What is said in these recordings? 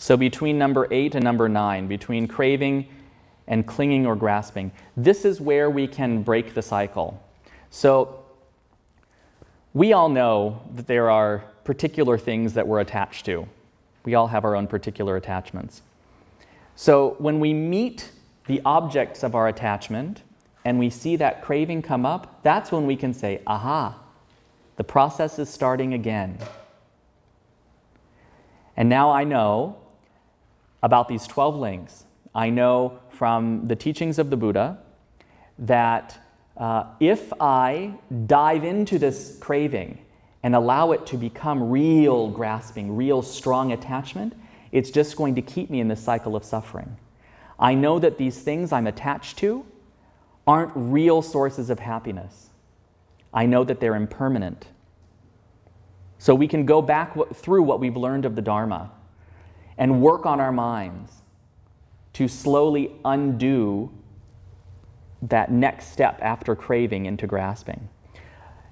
So between number 8 and number 9, between craving and clinging or grasping, this is where we can break the cycle. So we all know that there are particular things that we're attached to. We all have our own particular attachments. So when we meet the objects of our attachment and we see that craving come up, that's when we can say, aha, the process is starting again. And now I know about these 12 links. I know from the teachings of the Buddha that if I dive into this craving and allow it to become real grasping, real strong attachment, it's just going to keep me in this cycle of suffering. I know that these things I'm attached to aren't real sources of happiness. I know that they're impermanent. So we can go back through what we've learned of the Dharma and work on our minds to slowly undo that next step after craving into grasping.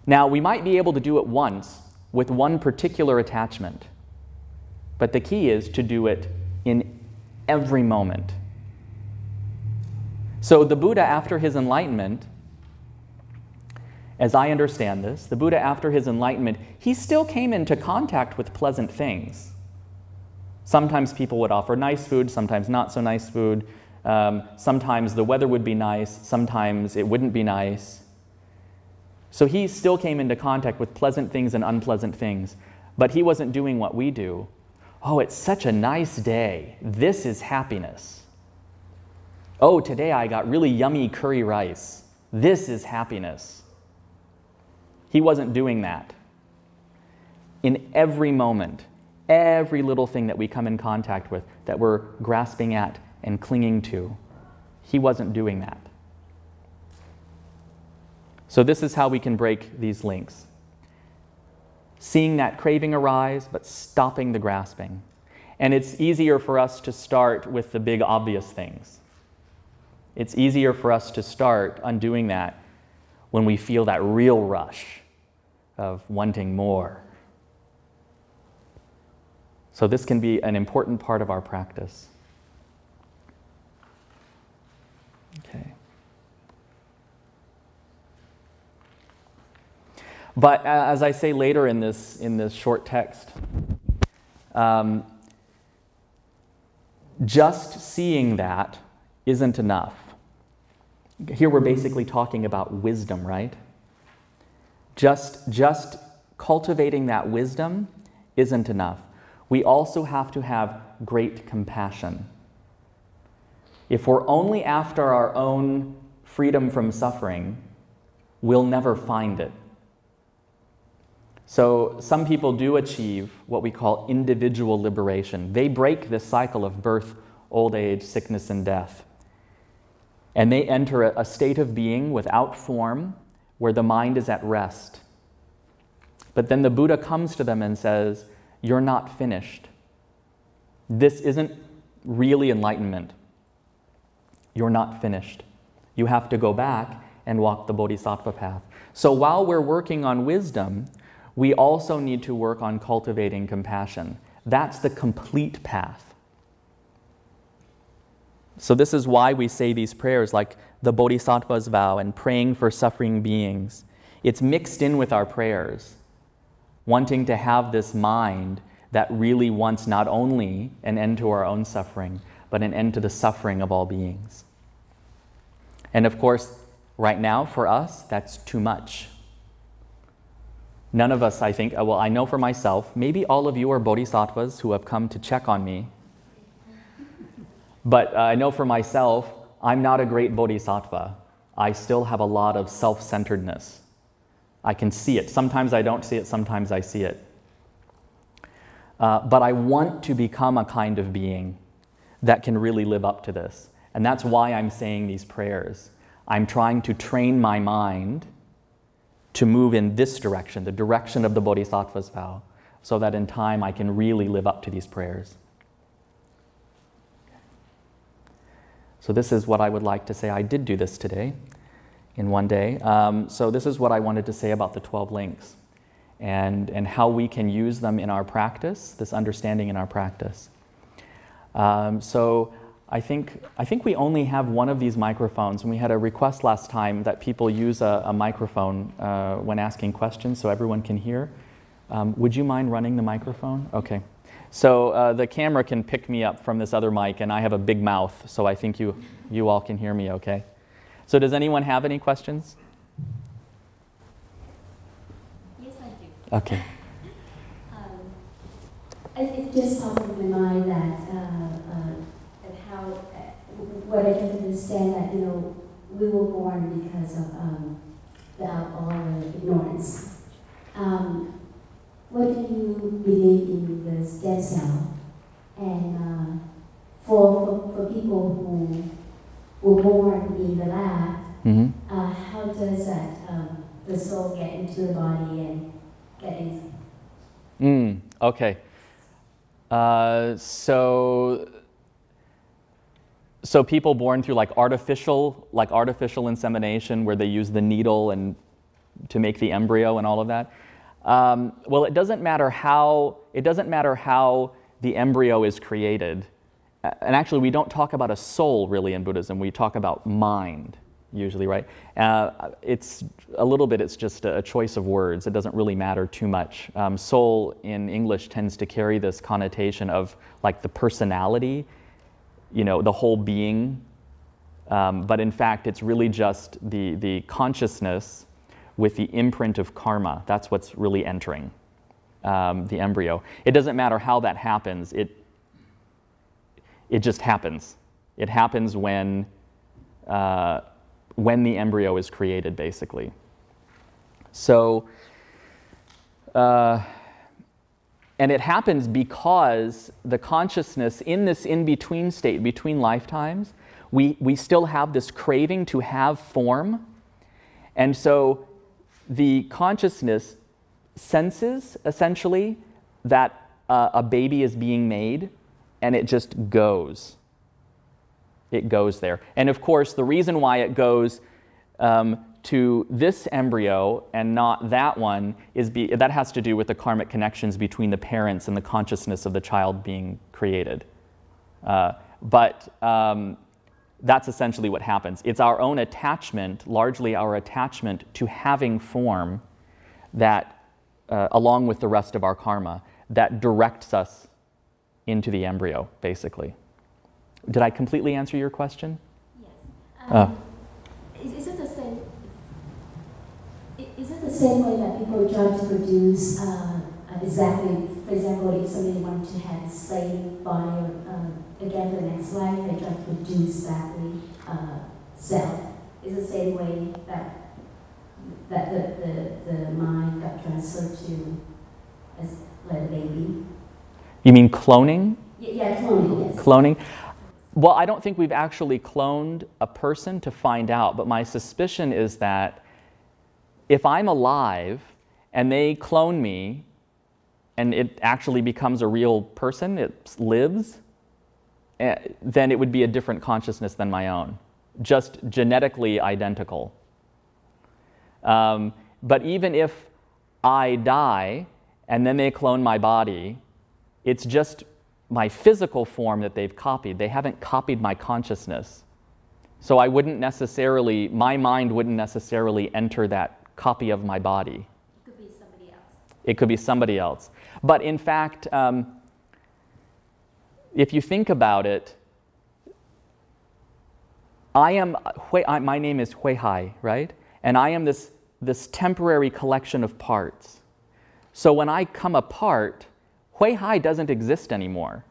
Now, we might be able to do it once with one particular attachment, but the key is to do it in every moment. So the Buddha, after his enlightenment, as I understand this, the Buddha, after his enlightenment, he still came into contact with pleasant things. Sometimes people would offer nice food, sometimes not so nice food. Sometimes the weather would be nice, sometimes it wouldn't be nice. So he still came into contact with pleasant things and unpleasant things, but he wasn't doing what we do. Oh, it's such a nice day. This is happiness. Oh, today I got really yummy curry rice. This is happiness. He wasn't doing that. In every moment, every little thing that we come in contact with, that we're grasping at and clinging to, he wasn't doing that. So this is how we can break these links. Seeing that craving arise, but stopping the grasping. And it's easier for us to start with the big obvious things. It's easier for us to start undoing that when we feel that real rush of wanting more. So this can be an important part of our practice. Okay. But as I say later in this short text, just seeing that isn't enough. Here we're basically talking about wisdom, right? Just cultivating that wisdom isn't enough. We also have to have great compassion. If we're only after our own freedom from suffering, we'll never find it. So some people do achieve what we call individual liberation. They break this cycle of birth, old age, sickness, and death. And they enter a state of being without form where the mind is at rest. But then the Buddha comes to them and says, "You're not finished. This isn't really enlightenment. You're not finished. You have to go back and walk the Bodhisattva path." So while we're working on wisdom, we also need to work on cultivating compassion. That's the complete path. So this is why we say these prayers like the Bodhisattva's vow and praying for suffering beings. It's mixed in with our prayers, wanting to have this mind that really wants not only an end to our own suffering, but an end to the suffering of all beings. And of course, right now for us, that's too much. None of us, I think, well, I know for myself, maybe all of you are bodhisattvas who have come to check on me. But I know for myself, I'm not a great bodhisattva. I still have a lot of self-centeredness. I can see it. Sometimes I don't see it, sometimes I see it. But I want to become a kind of being that can really live up to this. And that's why I'm saying these prayers. I'm trying to train my mind to move in this direction, the direction of the Bodhisattva's vow, so that in time I can really live up to these prayers. So this is what I would like to say. I did do this today, in one day. So this is what I wanted to say about the 12 links and how we can use them in our practice, this understanding in our practice. So I think we only have one of these microphones, and we had a request last time that people use a microphone when asking questions so everyone can hear. Would you mind running the microphone? Okay. So the camera can pick me up from this other mic, and I have a big mouth, so I think you all can hear me okay. So does anyone have any questions? Yes, I do. Okay. It just popped in my mind that how, what I can understand that, we were born because of our ignorance. What do you believe in the stem cell? And for people who were born in the lab, how does that the soul get into the body and get in? Okay. So people born through like artificial insemination, where they use the needle and to make the embryo and all of that. Well, it doesn't matter how the embryo is created. And actually, we don't talk about a soul really in Buddhism. We talk about mind usually, right? It's just a choice of words. It doesn't really matter too much. Soul in English tends to carry this connotation of like the personality, the whole being. But in fact, it's really just the consciousness with the imprint of karma. That's what's really entering the embryo. It doesn't matter how that happens. It just happens. It happens when the embryo is created, basically. So, and it happens because the consciousness in this in-between state, between lifetimes, we still have this craving to have form. And so the consciousness senses, essentially, that a baby is being made, and it just goes. It goes there. And of course, the reason why it goes to this embryo and not that one that has to do with the karmic connections between the parents and the consciousness of the child being created. But that's essentially what happens. It's our own attachment, largely our attachment to having form, that, along with the rest of our karma, that directs us into the embryo, basically. Did I completely answer your question? Yes. Is it the same? Is it the same way that people try to produce exactly? For example, if somebody wanted to have the same body again for the next life, they try to produce exactly cell. Is it the same way that the mind got transferred to as like a baby? You mean cloning? Yeah, cloning. Yes. Cloning. Well, I don't think we've actually cloned a person to find out, but my suspicion is that if I'm alive and they clone me and it actually becomes a real person, it lives, then it would be a different consciousness than my own, just genetically identical. But even if I die and then they clone my body, it's just my physical form that they've copied. They haven't copied my consciousness. So my mind wouldn't necessarily enter that copy of my body. It could be somebody else. It could be somebody else. But in fact, if you think about it, my name is Hui Hai, right? And I am this temporary collection of parts. So when I come apart, Hui Hai doesn't exist anymore.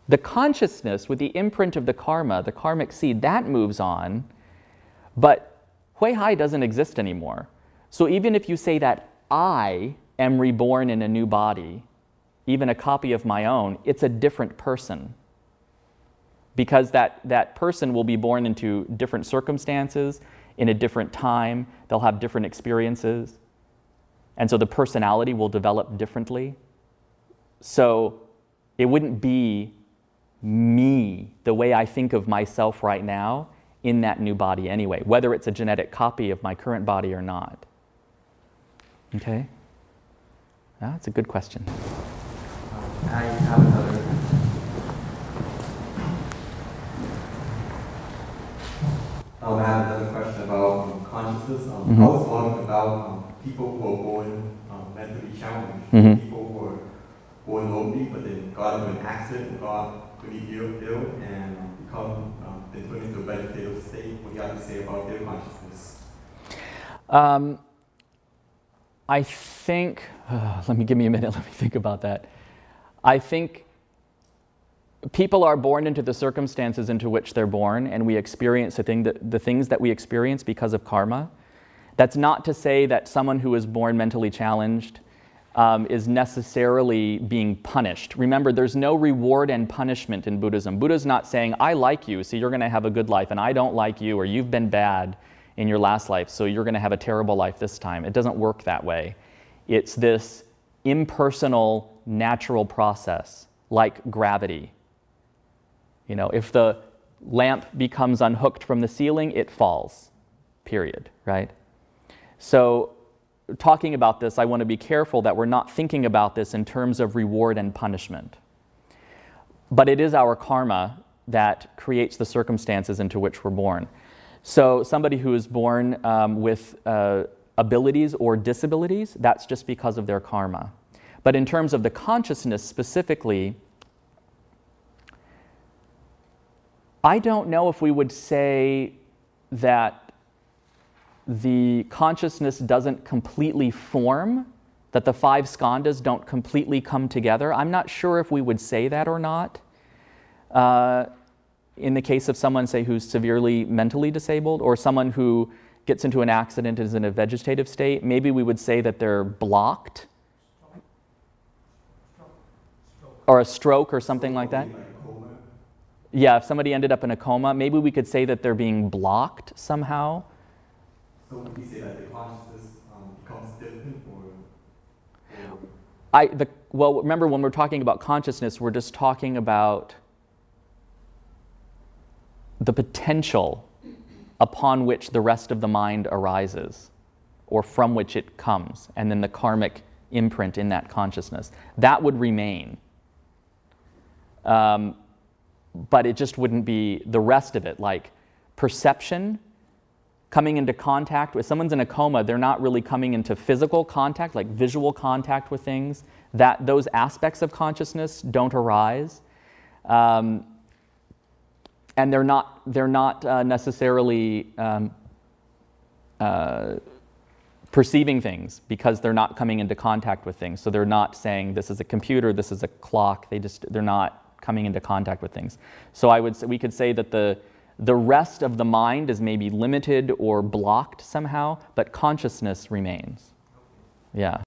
The consciousness with the imprint of the karma, the karmic seed, that moves on, but Hui Hai doesn't exist anymore. So even if you say that I am reborn in a new body, even a copy of my own, it's a different person. Because that person will be born into different circumstances, in a different time, they'll have different experiences. And so the personality will develop differently. So it wouldn't be me, the way I think of myself right now, in that new body anyway, whether it's a genetic copy of my current body or not. Okay? That's a good question. I have another consciousness. I was wondering about people who are born mentally challenged, people who are born lonely, but then got into an accident and got really ill and become then put into a vegetative state. What do you have to say about their consciousness? I think, give me a minute, let me think about that. I think people are born into the circumstances into which they're born, and we experience the things that we experience because of karma. That's not to say that someone who is born mentally challenged is necessarily being punished. Remember, there's no reward and punishment in Buddhism. Buddha's not saying, I like you, so you're going to have a good life, and I don't like you, or you've been bad in your last life, so you're going to have a terrible life this time. It doesn't work that way. It's this impersonal, natural process, like gravity. You know, if the lamp becomes unhooked from the ceiling, it falls, period, right? So, talking about this, I want to be careful that we're not thinking about this in terms of reward and punishment. But it is our karma that creates the circumstances into which we're born. So somebody who is born with abilities or disabilities, that's just because of their karma. But in terms of the consciousness specifically, I don't know if we would say that the consciousness doesn't completely form, that the 5 skandhas don't completely come together. I'm not sure if we would say that or not. In the case of someone, say, who's severely mentally disabled, or someone who gets into an accident and is in a vegetative state, maybe we would say that they're blocked, or a stroke or something like that. Yeah, if somebody ended up in a coma, maybe we could say that they're being blocked somehow. So would we say that the consciousness becomes different, or? Well, remember, when we're talking about consciousness, we're just talking about the potential upon which the rest of the mind arises, or from which it comes, and then the karmic imprint in that consciousness. That would remain. But it just wouldn't be the rest of it, like perception, coming into contact with, someone's in a coma, they're not really coming into physical contact, like visual contact with things. Those aspects of consciousness don't arise. And they're not necessarily perceiving things because they're not coming into contact with things. So they're not saying this is a computer, this is a clock. They're not coming into contact with things. So we could say that the rest of the mind is maybe limited or blocked somehow, but consciousness remains. Yeah.